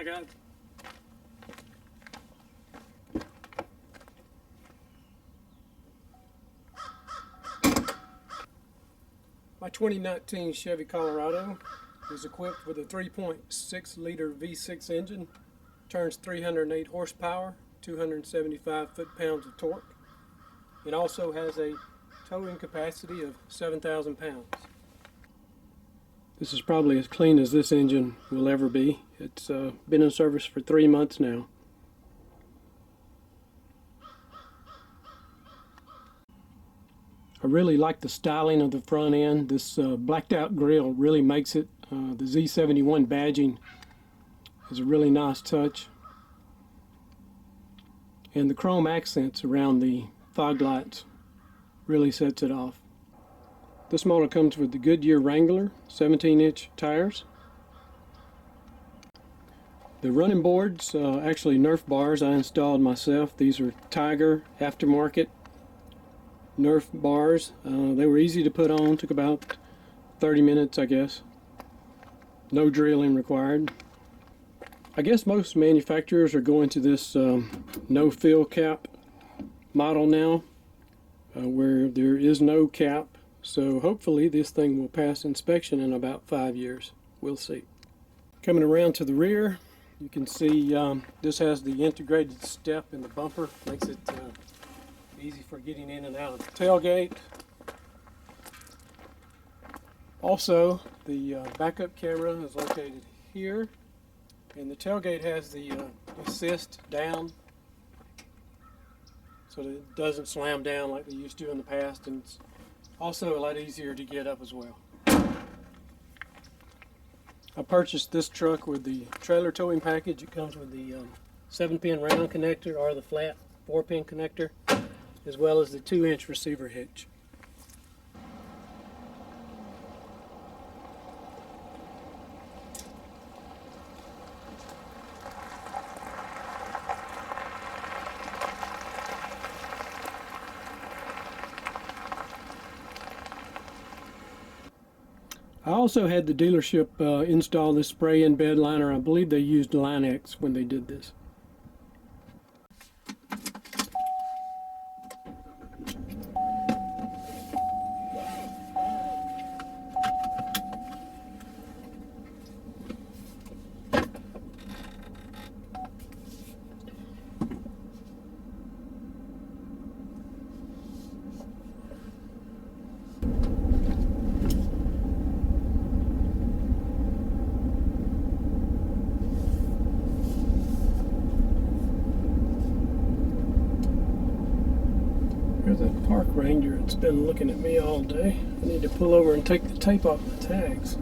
guys. My 2019 Chevy Colorado is equipped with a 3.6 liter V6 engine, turns 308 horsepower, 275 foot-pounds of torque. It also has a towing capacity of 7,000 pounds. This is probably as clean as this engine will ever be. It's been in service for 3 months now. I really like the styling of the front end. This blacked out grille really makes it. The Z71 badging is a really nice touch. And the chrome accents around the fog lights really sets it off. This model comes with the Goodyear Wrangler 17-inch tires. The running boards, actually Nerf bars, I installed myself. These are Tiger aftermarket Nerf bars. They were easy to put on, took about 30 minutes I guess. No drilling required. I guess most manufacturers are going to this no fill cap model now, where there is no cap. So hopefully this thing will pass inspection in about 5 years. We'll see. Coming around to the rear, you can see this has the integrated step in the bumper. Makes it easy for getting in and out of the tailgate. Also, the backup camera is located here, and the tailgate has the assist down so that it doesn't slam down like they used to in the past, and it's also a lot easier to get up as well. I purchased this truck with the trailer towing package. It comes with the 7-pin round connector or the flat 4-pin connector, as well as the 2-inch receiver hitch. I also had the dealership install this spray-in bed liner. I believe they used Line-X when they did this. There's that park ranger that's been looking at me all day. I need to pull over and take the tape off my tags.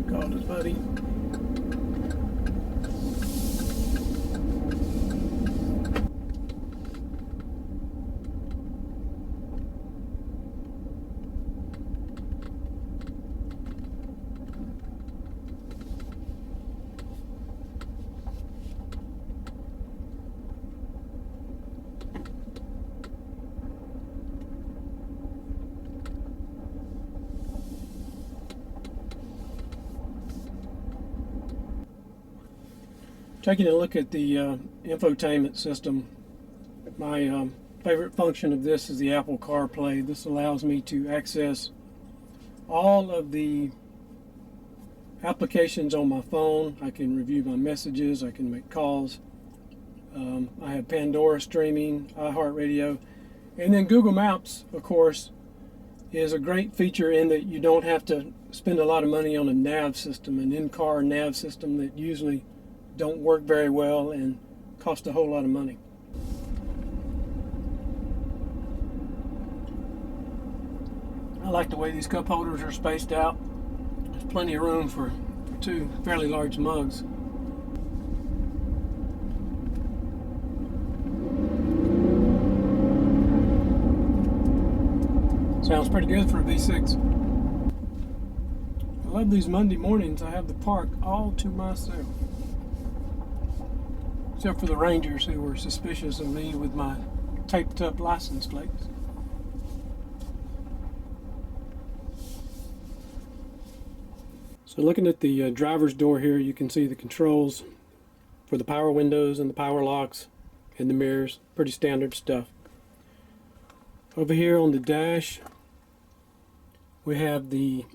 Called his buddy. Taking a look at the infotainment system, my favorite function of this is the Apple CarPlay. This allows me to access all of the applications on my phone. I can review my messages, I can make calls. I have Pandora streaming, iHeartRadio, and then Google Maps, of course, is a great feature in that you don't have to spend a lot of money on a nav system, an in-car nav system that usually don't work very well and cost a whole lot of money. I like the way these cup holders are spaced out. There's plenty of room for 2 fairly large mugs. Sounds pretty good for a V6. I love these Monday mornings. I have the park all to myself. except for the Rangers who were suspicious of me with my taped up license plates. So looking at the driver's door here, you can see the controls for the power windows and the power locks and the mirrors. Pretty standard stuff. Over here on the dash, we have the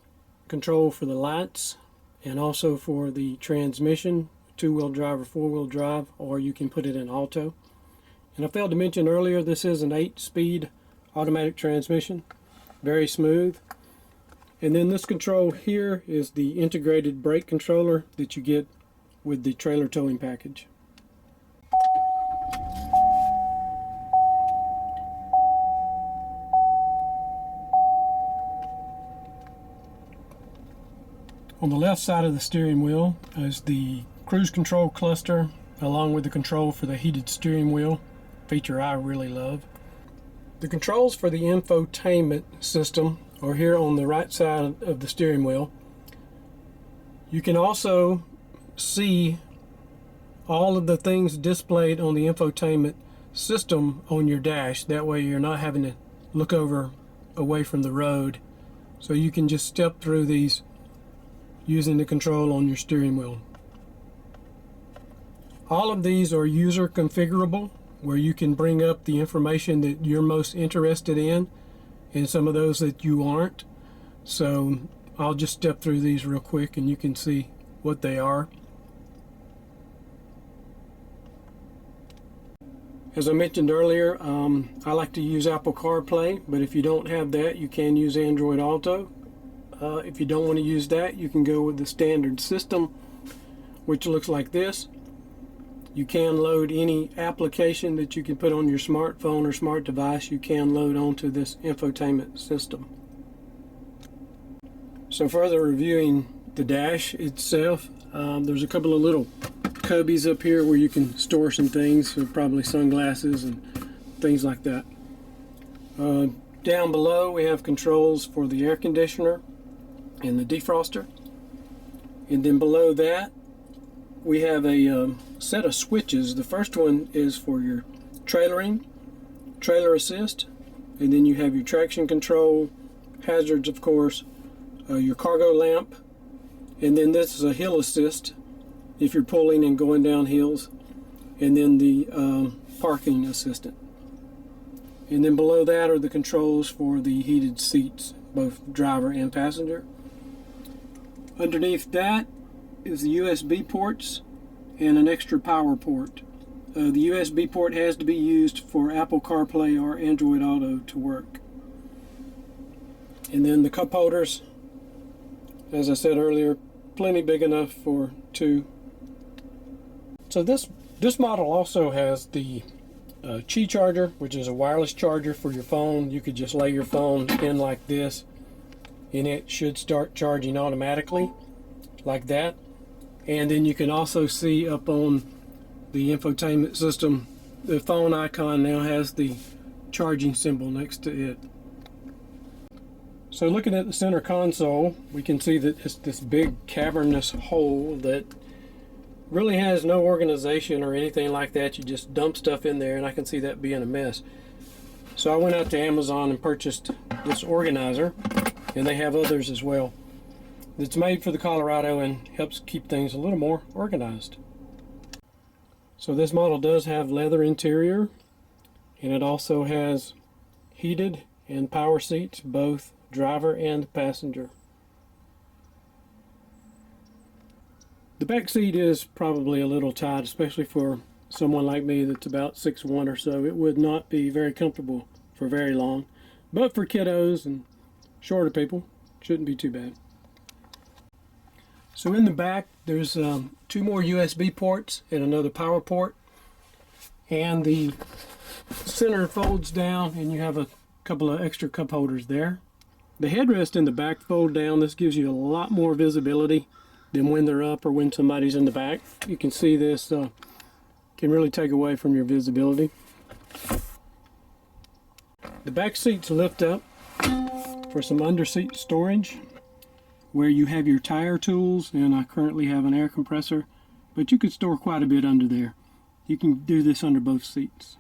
control for the lights and also for the transmission, two-wheel drive or four-wheel drive, or you can put it in auto. And I failed to mention earlier, this is an 8-speed automatic transmission, very smooth. And then this control here is the integrated brake controller that you get with the trailer towing package. On the left side of the steering wheel is the cruise control cluster, along with the control for the heated steering wheel, feature I really love. The controls for the infotainment system are here on the right side of the steering wheel. You can also see all of the things displayed on the infotainment system on your dash. That way you're not having to look away from the road. So you can just step through these using the control on your steering wheel. All of these are user configurable, where you can bring up the information that you're most interested in and some of those that you aren't. So I'll just step through these real quick and you can see what they are. As I mentioned earlier, I like to use Apple CarPlay, but if you don't have that, you can use Android Auto. If you don't want to use that, you can go with the standard system, which looks like this. You can load any application that you can put on your smartphone or smart device. You can load onto this infotainment system. So further reviewing the dash itself, there's a couple of little cubbies up here where you can store some things, so probably sunglasses and things like that. Down below we have controls for the air conditioner and the defroster. And then below that we have a set of switches. The first one is for your trailering, trailer assist, and then you have your traction control, hazards of course, your cargo lamp, and then this is a hill assist if you're pulling and going down hills, and then the parking assistant. And then below that are the controls for the heated seats, both driver and passenger. Underneath that is the USB ports and an extra power port. The USB port has to be used for Apple CarPlay or Android Auto to work. And then the cup holders, as I said earlier, plenty big enough for two. So this model also has the Qi charger, which is a wireless charger for your phone. You could just lay your phone in like this and it should start charging automatically like that. And then you can also see up on the infotainment system, the phone icon now has the charging symbol next to it. So looking at the center console, we can see that it's this big cavernous hole that really has no organization or anything like that. You just dump stuff in there, and I can see that being a mess. So I went out to Amazon and purchased this organizer, and they have others as well. It's made for the Colorado and helps keep things a little more organized. So this model does have leather interior, and it also has heated and power seats, both driver and passenger. The back seat is probably a little tight, especially for someone like me that's about 6'1" or so. It would not be very comfortable for very long, but for kiddos and shorter people, shouldn't be too bad. So in the back, there's two more USB ports and another power port, and the center folds down and you have a couple of extra cup holders there. The headrest in the back fold down. This gives you a lot more visibility than when they're up or when somebody's in the back. You can see this can really take away from your visibility. The back seats lift up for some under-seat storage, where you have your tire tools, and I currently have an air compressor, but you could store quite a bit under there. you can do this under both seats.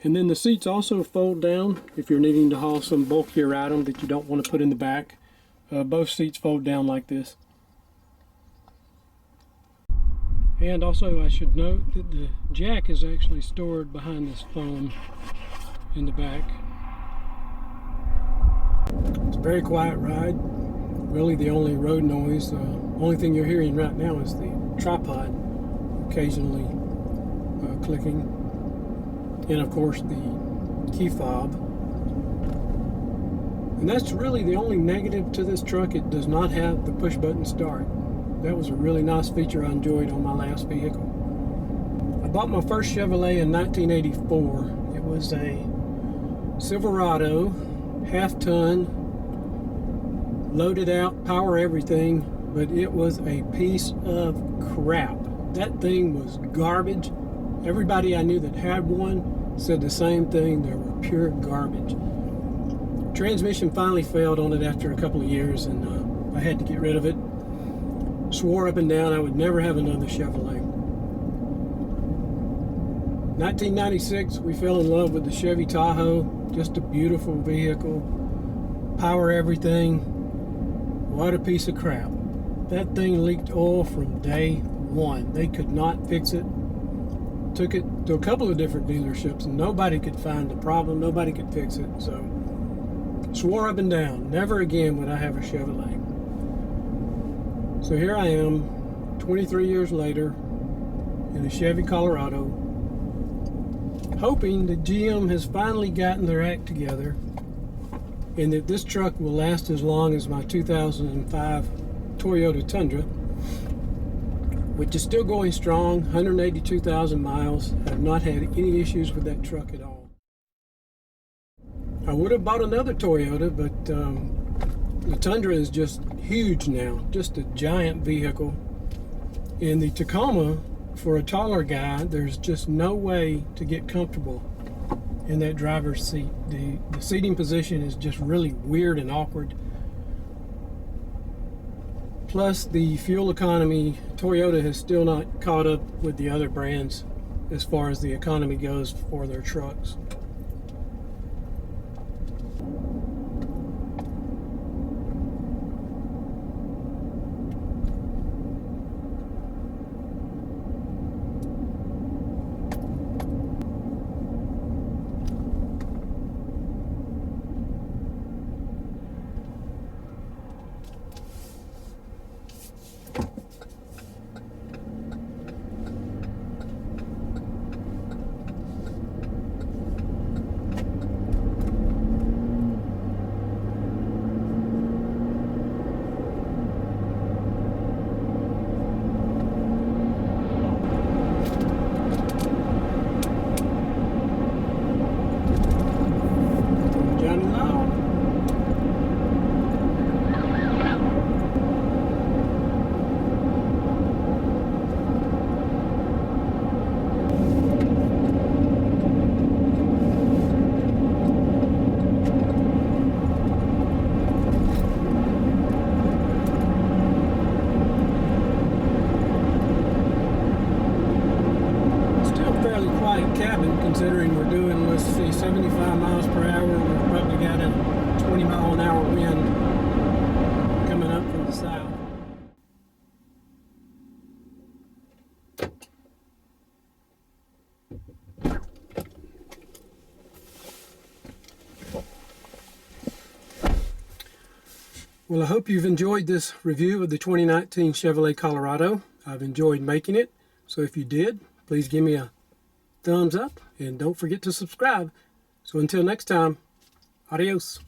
And then the seats also fold down if you're needing to haul some bulkier item that you don't want to put in the back. Both seats fold down like this. And also I should note that the jack is actually stored behind this foam in the back. It's a very quiet ride. Really the only road noise, only thing you're hearing right now is the tripod occasionally clicking, and of course the key fob. And that's really the only negative to this truck. It does not have the push button start. That was a really nice feature I enjoyed on my last vehicle. I bought my first Chevrolet in 1984. It was a Silverado, half-ton, loaded out, power everything, but it was a piece of crap. That thing was garbage. Everybody I knew that had one said the same thing. They were pure garbage. Transmission finally failed on it after a couple of years, and I had to get rid of it. Swore up and down I would never have another Chevrolet. 1996, we fell in love with the Chevy Tahoe. Just a beautiful vehicle. Power everything. What a piece of crap. That thing leaked oil from day one. They could not fix it. Took it to a couple of different dealerships and nobody could find the problem. Nobody could fix it. So, swore up and down. Never again would I have a Chevrolet. So here I am, 23 years later, in a Chevy Colorado, hoping that GM has finally gotten their act together and that this truck will last as long as my 2005 Toyota Tundra, which is still going strong, 182,000 miles. I've not had any issues with that truck at all. I would have bought another Toyota, but the Tundra is just huge now, just a giant vehicle. And the Tacoma, for a taller guy, there's just no way to get comfortable in that driver's seat. The seating position is just really weird and awkward. Plus the fuel economy, Toyota has still not caught up with the other brands as far as the economy goes for their trucks. Cabin, considering we're doing, let's see, 75 miles per hour. We've probably got a 20-mile-an-hour wind coming up from the south. Well, I hope you've enjoyed this review of the 2019 Chevrolet Colorado. I've enjoyed making it, so if you did, please give me a thumbs up and don't forget to subscribe. So until next time, adios.